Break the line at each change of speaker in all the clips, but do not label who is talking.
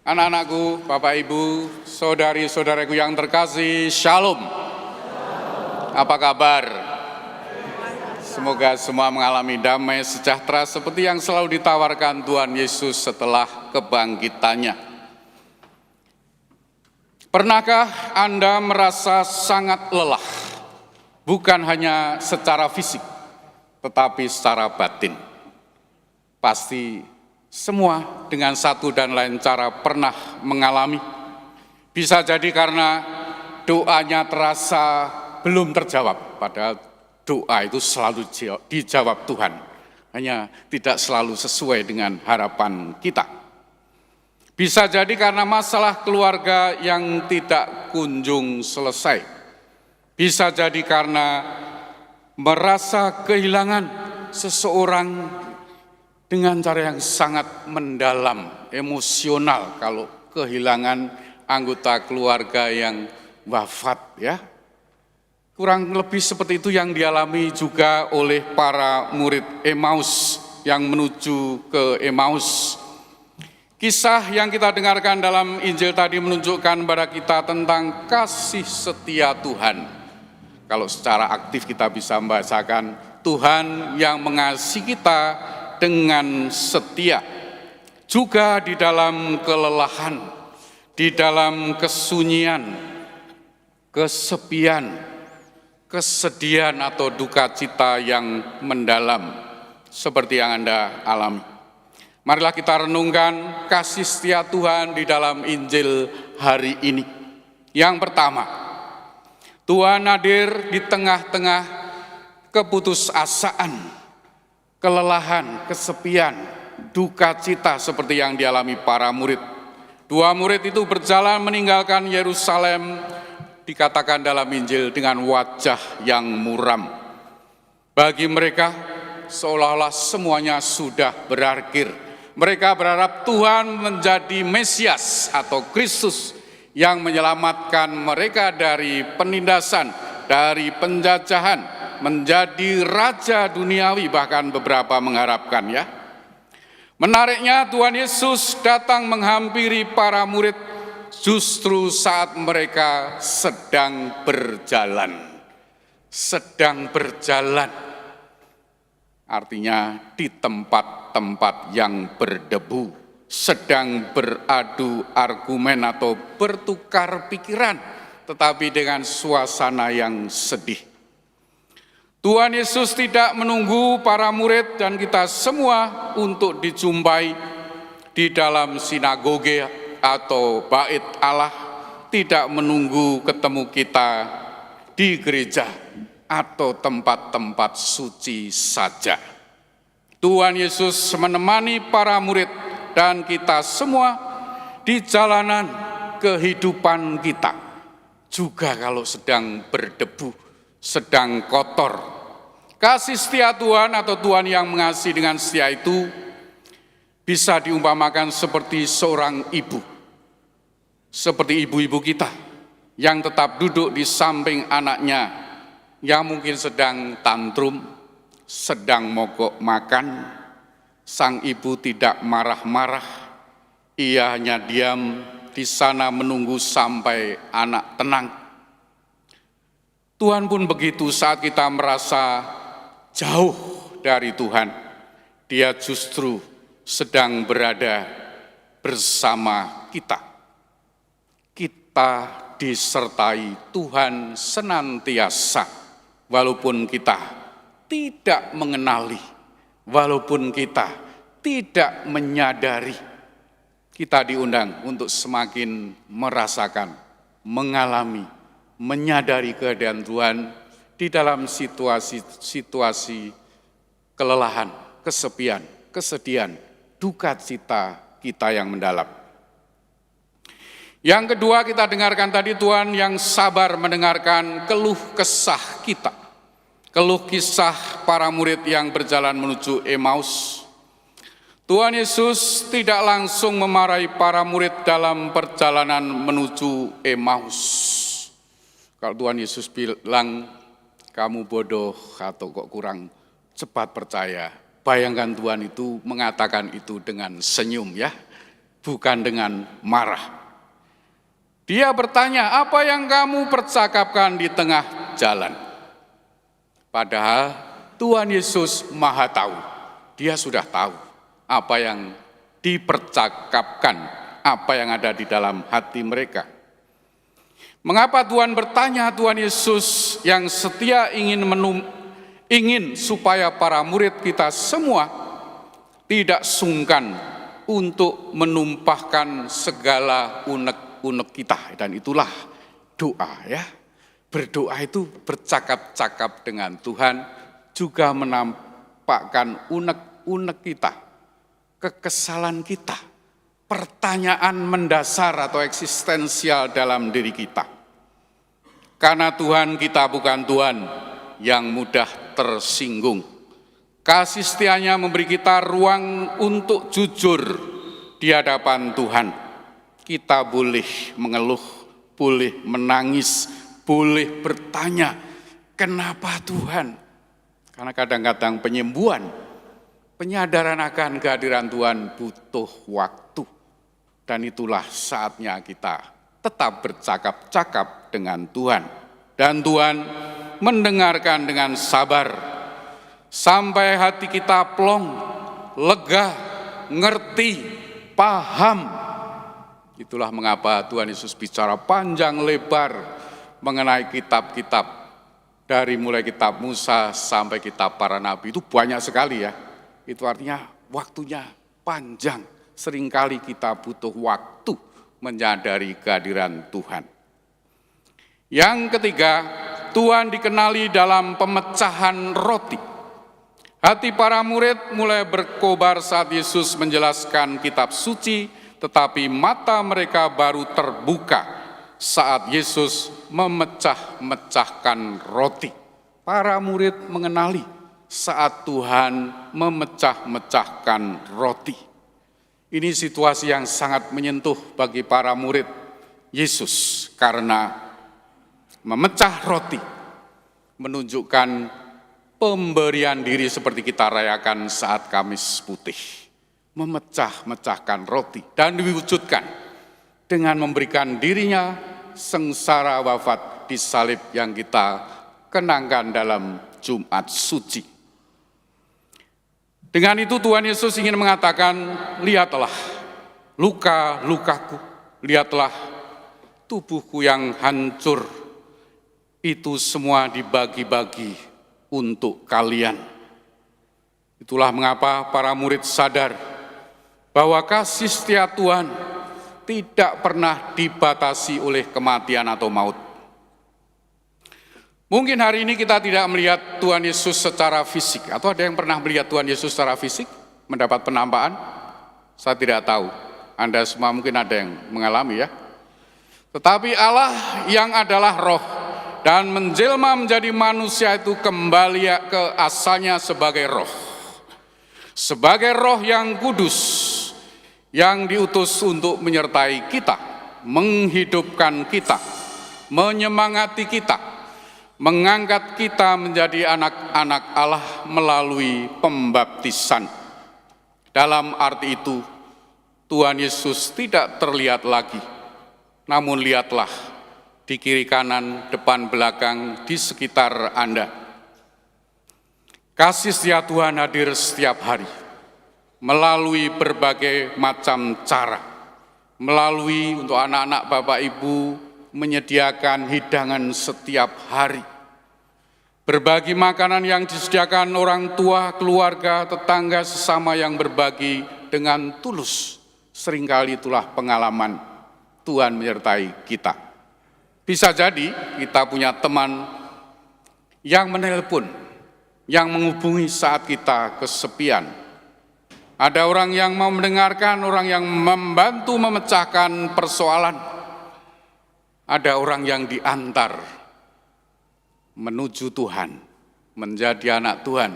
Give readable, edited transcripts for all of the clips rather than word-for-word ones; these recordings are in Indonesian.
Anak-anakku, Bapak Ibu, saudari-saudaraku yang terkasih, Shalom. Apa kabar? Semoga semua mengalami damai sejahtera seperti yang selalu ditawarkan Tuhan Yesus setelah kebangkitannya. Pernahkah Anda merasa sangat lelah? Bukan hanya secara fisik, tetapi secara batin. Pasti semua dengan satu dan lain cara pernah mengalami. Bisa jadi karena doanya terasa belum terjawab, padahal doa itu selalu dijawab Tuhan. Hanya tidak selalu sesuai dengan harapan kita. Bisa jadi karena masalah keluarga yang tidak kunjung selesai. Bisa jadi karena merasa kehilangan seseorang dengan cara yang sangat mendalam, emosional kalau kehilangan anggota keluarga yang wafat ya. Kurang lebih seperti itu yang dialami juga oleh para murid Emmaus yang menuju ke Emmaus. Kisah yang kita dengarkan dalam Injil tadi menunjukkan kepada kita tentang kasih setia Tuhan. Kalau secara aktif kita bisa membacakan Tuhan yang mengasihi kita dengan setia, juga di dalam kelelahan, di dalam kesunyian, kesepian, kesedihan atau duka cita yang mendalam, seperti yang Anda alami. Marilah kita renungkan kasih setia Tuhan di dalam Injil hari ini. Yang pertama, Tuhan hadir di tengah-tengah keputusasaan, kelelahan, kesepian, duka cita seperti yang dialami para murid. Dua murid itu berjalan meninggalkan Yerusalem, dikatakan dalam Injil dengan wajah yang muram. Bagi mereka seolah-olah semuanya sudah berakhir. Mereka berharap Tuhan menjadi Mesias atau Kristus yang menyelamatkan mereka dari penindasan, dari penjajahan, menjadi raja duniawi, bahkan beberapa mengharapkan ya. Menariknya Tuhan Yesus datang menghampiri para murid justru saat mereka sedang berjalan. Sedang berjalan, artinya di tempat-tempat yang berdebu, sedang beradu argumen atau bertukar pikiran, tetapi dengan suasana yang sedih. Tuhan Yesus tidak menunggu para murid dan kita semua untuk dijumpai di dalam sinagoge atau bait Allah, tidak menunggu ketemu kita di gereja atau tempat-tempat suci saja. Tuhan Yesus menemani para murid dan kita semua di jalanan kehidupan kita, juga kalau sedang berdebu, sedang kotor. Kasih setia Tuhan atau Tuhan yang mengasihi dengan setia itu bisa diumpamakan seperti seorang ibu. Seperti ibu-ibu kita yang tetap duduk di samping anaknya yang mungkin sedang tantrum, sedang mogok makan. Sang ibu tidak marah-marah, ia hanya diam di sana menunggu sampai anak tenang. Tuhan pun begitu saat kita merasa jauh dari Tuhan, Dia justru sedang berada bersama kita. Kita disertai Tuhan senantiasa, walaupun kita tidak mengenali, walaupun kita tidak menyadari. Kita diundang untuk semakin merasakan, mengalami, menyadari kehadiran Tuhan di dalam situasi kelelahan, kesepian, kesedihan, duka cita kita yang mendalam. Yang kedua, kita dengarkan tadi Tuhan yang sabar mendengarkan keluh kesah kita. Keluh kisah para murid yang berjalan menuju Emmaus. Tuhan Yesus tidak langsung memarahi para murid dalam perjalanan menuju Emmaus. Kalau Tuhan Yesus bilang, kamu bodoh atau kok kurang cepat percaya. Bayangkan Tuhan itu mengatakan itu dengan senyum ya. bukan dengan marah. Dia bertanya, apa yang kamu percakapkan di tengah jalan? Padahal Tuhan Yesus Maha tahu. Dia sudah tahu apa yang dipercakapkan, apa yang ada di dalam hati mereka. Mengapa Tuhan bertanya? Tuhan Yesus yang setia ingin supaya para murid kita semua tidak sungkan untuk menumpahkan segala unek-unek kita. Dan itulah doa ya. Berdoa itu bercakap-cakap dengan Tuhan, juga menampakkan unek-unek kita, kekesalan kita, pertanyaan mendasar atau eksistensial dalam diri kita. Karena Tuhan kita bukan Tuhan yang mudah tersinggung. Kasih setianya memberi kita ruang untuk jujur di hadapan Tuhan. Kita boleh mengeluh, boleh menangis, boleh bertanya, kenapa Tuhan? Karena kadang-kadang penyembuhan, penyadaran akan kehadiran Tuhan butuh waktu. Dan itulah saatnya kita tetap bercakap-cakap dengan Tuhan. Dan Tuhan mendengarkan dengan sabar, sampai hati kita plong, lega, ngerti, paham. Itulah mengapa Tuhan Yesus bicara panjang lebar mengenai kitab-kitab. Dari mulai kitab Musa sampai kitab para nabi, itu banyak sekali ya. Itu artinya waktunya panjang. Seringkali kita butuh waktu menyadari kehadiran Tuhan. Yang ketiga, Tuhan dikenali dalam pemecahan roti. Hati para murid mulai berkobar saat Yesus menjelaskan kitab suci, tetapi mata mereka baru terbuka saat Yesus memecah-mecahkan roti. Para murid mengenali saat Tuhan memecah-mecahkan roti. Ini situasi yang sangat menyentuh bagi para murid Yesus, karena memecah roti menunjukkan pemberian diri seperti kita rayakan saat Kamis Putih. Memecah-mecahkan roti dan diwujudkan dengan memberikan dirinya sengsara wafat di salib yang kita kenangkan dalam Jumat Suci. Dengan itu Tuhan Yesus ingin mengatakan, lihatlah luka-lukaku, lihatlah tubuhku yang hancur, itu semua dibagi-bagi untuk kalian. Itulah mengapa para murid sadar bahwa kasih setia Tuhan tidak pernah dibatasi oleh kematian atau maut. Mungkin hari ini kita tidak melihat Tuhan Yesus secara fisik, atau ada yang pernah melihat Tuhan Yesus secara fisik, mendapat penampakan? Saya tidak tahu, Anda semua mungkin ada yang mengalami ya. Tetapi Allah yang adalah roh dan menjelma menjadi manusia itu kembali ke asalnya sebagai roh. Sebagai roh yang kudus, yang diutus untuk menyertai kita, menghidupkan kita, menyemangati kita, mengangkat kita menjadi anak-anak Allah melalui pembaptisan. Dalam arti itu, Tuhan Yesus tidak terlihat lagi, namun lihatlah di kiri kanan, depan belakang, di sekitar Anda. Kasih setia Tuhan hadir setiap hari, melalui berbagai macam cara, melalui untuk anak-anak Bapak Ibu, menyediakan hidangan setiap hari. Berbagi makanan yang disediakan orang tua, keluarga, tetangga, sesama yang berbagi dengan tulus. Seringkali itulah pengalaman Tuhan menyertai kita. Bisa jadi kita punya teman yang menelpon, yang menghubungi saat kita kesepian. Ada orang yang mau mendengarkan, orang yang membantu memecahkan persoalan. Ada orang yang diantar menuju Tuhan, menjadi anak Tuhan,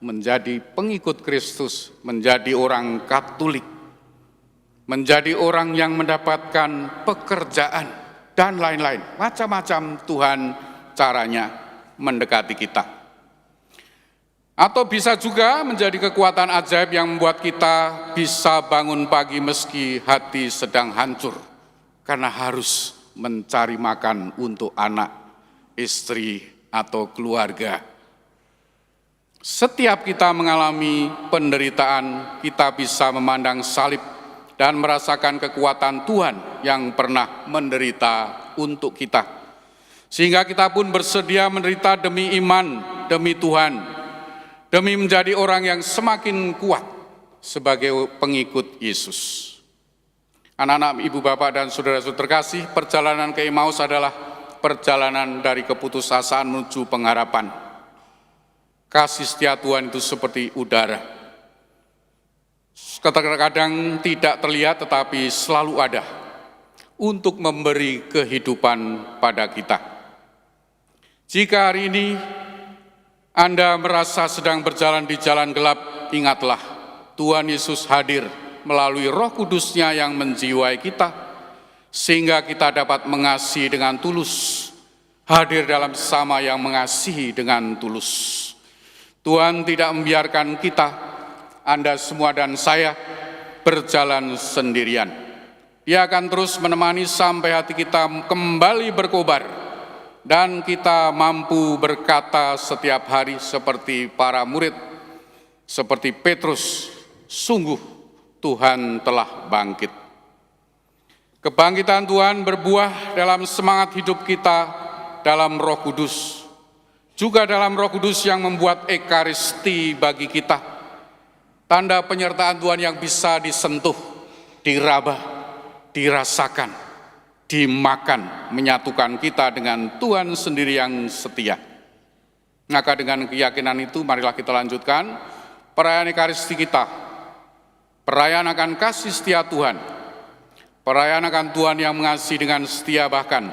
menjadi pengikut Kristus, menjadi orang Katolik, menjadi orang yang mendapatkan pekerjaan, dan lain-lain. Macam-macam Tuhan caranya mendekati kita. Atau bisa juga menjadi kekuatan ajaib yang membuat kita bisa bangun pagi meski hati sedang hancur karena harus mencari makan untuk anak, istri, atau keluarga. Setiap kita mengalami penderitaan, kita bisa memandang salib dan merasakan kekuatan Tuhan yang pernah menderita untuk kita. Sehingga kita pun bersedia menderita demi iman, demi Tuhan, demi menjadi orang yang semakin kuat sebagai pengikut Yesus. Anak-anak, ibu, bapak, dan saudara-saudara terkasih, perjalanan ke Emmaus adalah perjalanan dari keputusasaan menuju pengharapan. Kasih setia Tuhan itu seperti udara. Kadang-kadang tidak terlihat tetapi selalu ada untuk memberi kehidupan pada kita. Jika hari ini Anda merasa sedang berjalan di jalan gelap, ingatlah Tuhan Yesus hadir melalui Roh Kudus-Nya yang menjiwai kita, sehingga kita dapat mengasihi dengan tulus, hadir dalam sesama yang mengasihi dengan tulus. Tuhan tidak membiarkan kita, Anda semua dan saya, berjalan sendirian. Dia akan terus menemani sampai hati kita kembali berkobar, dan kita mampu berkata setiap hari seperti para murid, seperti Petrus, sungguh Tuhan telah bangkit. Kebangkitan Tuhan berbuah dalam semangat hidup kita dalam Roh Kudus, juga dalam Roh Kudus yang membuat ekaristi bagi kita, tanda penyertaan Tuhan yang bisa disentuh, diraba, dirasakan, dimakan, menyatukan kita dengan Tuhan sendiri yang setia. Maka dengan keyakinan itu, marilah kita lanjutkan perayaan ekaristi kita, perayaan akan kasih setia Tuhan, perayaan akan Tuhan yang mengasihi dengan setia bahkan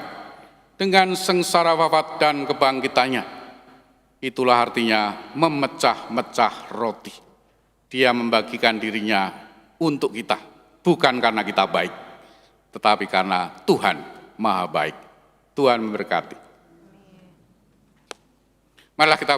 dengan sengsara wafat dan kebangkitannya. Itulah artinya memecah-mecah roti. Dia membagikan dirinya untuk kita, bukan karena kita baik, tetapi karena Tuhan Maha Baik. Tuhan memberkati. Marilah kita